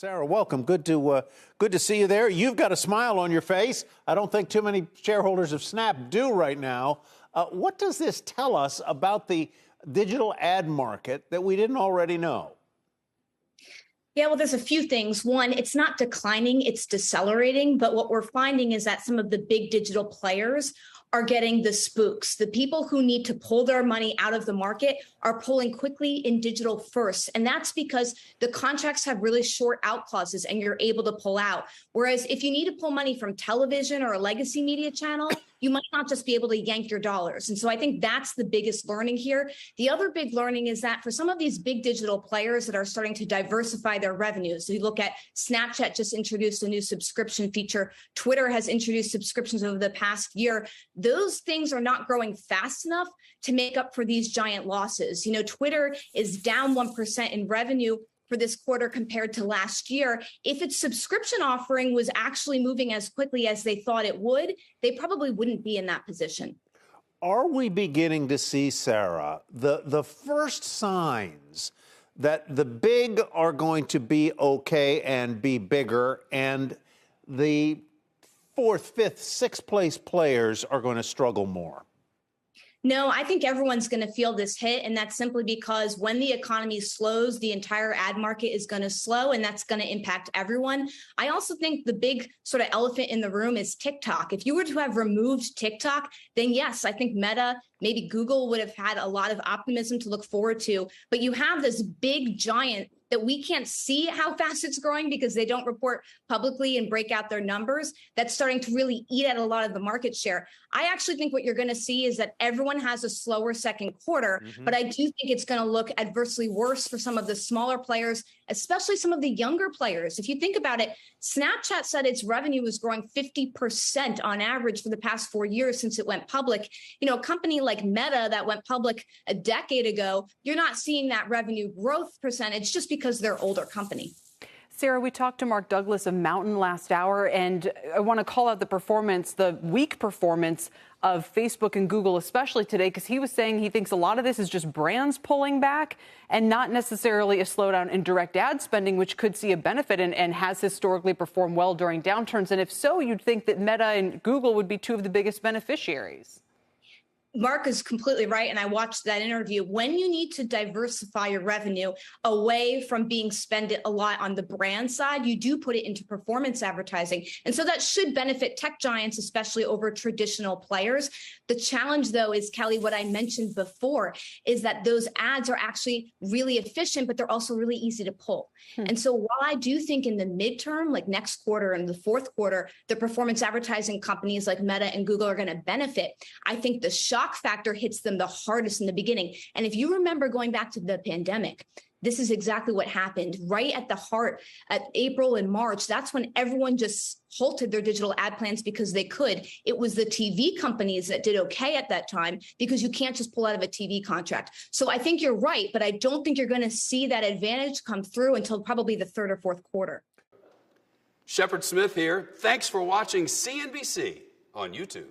Sarah, welcome. Good to see you there. You've got a smile on your face. I don't think too many shareholders of Snap do right now. What does this tell us about the digital ad market that we didn't already know? Yeah, well, there's a few things. One, it's not declining, it's decelerating. But what we're finding is that some of the big digital players are getting the spooks. The people who need to pull their money out of the market are pulling quickly in digital first. And that's because the contracts have really short out clauses and you're able to pull out. Whereas if you need to pull money from television or a legacy media channel, you might not just be able to yank your dollars. And so I think that's the biggest learning here. The other big learning is that for some of these big digital players that are starting to diversify their revenues, you look at Snapchat just introduced a new subscription feature. Twitter has introduced subscriptions over the past year. Those things are not growing fast enough to make up for these giant losses. You know, Twitter is down 1% in revenue for this quarter compared to last year. If its subscription offering was actually moving as quickly as they thought it would, they probably wouldn't be in that position. Are we beginning to see, Sarah, the first signs that the big are going to be okay and be bigger, and the fourth, fifth, sixth place players are going to struggle more? No, I think everyone's going to feel this hit. And that's simply because when the economy slows, the entire ad market is going to slow, and that's going to impact everyone. I also think the big sort of elephant in the room is TikTok. If you were to have removed TikTok, then yes, I think Meta, maybe Google would have had a lot of optimism to look forward to. But you have this big giant that we can't see how fast it's growing because they don't report publicly and break out their numbers. That's starting to really eat at a lot of the market share. I actually think what you're going to see is that everyone has a slower second quarter, but I do think it's going to look adversely worse for some of the smaller players, especially some of the younger players. If you think about it, Snapchat said its revenue was growing 50% on average for the past 4 years since it went public. You know, a company like Meta that went public a decade ago, you're not seeing that revenue growth percentage just because they're an older company. Sarah, we talked to Mark Douglas of Mountain last hour, and I want to call out the weak performance of Facebook and Google, especially today, because he was saying he thinks a lot of this is just brands pulling back and not necessarily a slowdown in direct ad spending, which could see a benefit and has historically performed well during downturns. And if so, you'd think that Meta and Google would be two of the biggest beneficiaries. Mark is completely right. And I watched that interview. When you need to diversify your revenue away from being spent a lot on the brand side, you do put it into performance advertising. And so that should benefit tech giants, especially over traditional players. The challenge, though, is, Kelly, what I mentioned before, is that those ads are actually really efficient, but they're also really easy to pull. And so while I do think in the midterm, like next quarter and the fourth quarter, the performance advertising companies like Meta and Google are going to benefit, I think the shock factor hits them the hardest in the beginning. And if you remember going back to the pandemic, this is exactly what happened right at the heart at April and March. That's when everyone just halted their digital ad plans because they could. It was the TV companies that did okay at that time because you can't just pull out of a TV contract. So I think you're right, but I don't think you're going to see that advantage come through until probably the third or fourth quarter. Shepard Smith here. Thanks for watching CNBC on YouTube.